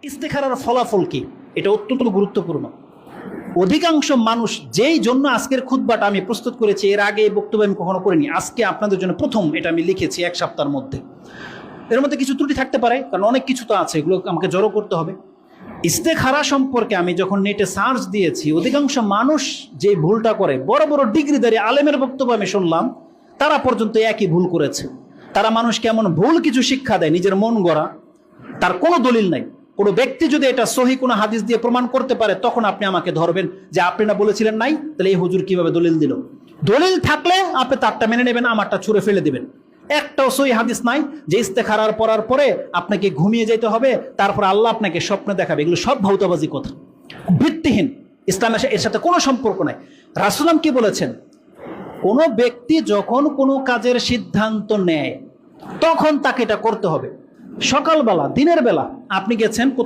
ইস্তেখারার ফলাফল কি, এটা অত্যন্ত গুরুত্বপূর্ণ। অধিকাংশ মানুষ যেই জন্য আজকের খুতবাটা আমি প্রস্তুত করেছি, এর আগে এই বক্তব্য আমি কখনো করিনি, আজকে আপনাদের জন্য প্রথম এটা আমি লিখেছি 1 সপ্তাহের মধ্যে। এর মধ্যে কিছু ত্রুটি থাকতে পারে, কারণ অনেক কিছু তো আছে, এগুলো আমাকে জড়ো করতে হবে। ইস্তেখারা সম্পর্কে আমি যখন নেটে সার্চ দিয়েছি, অধিকাংশ মানুষ যে ভুলটা করে, বড় বড় ডিগ্রিধারী আলেমের বক্তব্য আমি শুনলাম, তারা পর্যন্ত একই ভুল করেছে। তারা মানুষকে এমন ভুল কিছু শিক্ষা দেয়, নিজের মন গড়া, তার কোনো দলিল নাই। কোনো ব্যক্তি যদি এটা সহি কোনো হাদিস দিয়ে প্রমাণ করতে পারে, তখন আপনি আমাকে ধরবেন যে আপনি না বলেছিলেন নাই, তাহলে এই হুজুর কিভাবে দলিল দিল। দলিল থাকলে আপনি তারটা মেনে নেবেন, আমারটা ছুঁড়ে ফেলে দিবেন। একটাও সহি হাদিস নাই যে ইস্তেখারার পড়ার পরে আপনাকে ঘুমিয়ে যেতে হবে, তারপর আল্লাহ আপনাকে স্বপ্ন দেখাবে। এগুলো সব ভাউতাবাজি কথা, ভিত্তিহীন। ইসলামের এর সাথে কোনো সম্পর্ক নাই। রাসূলুল্লাহ কি বলেছেন, কোনো ব্যক্তি যখন কোনো কাজের সিদ্ধান্ত নেয় তখন তাকে এটা করতে হবে। সকালবেলা, দিনের বেলা আপনি গেছেন কোথাও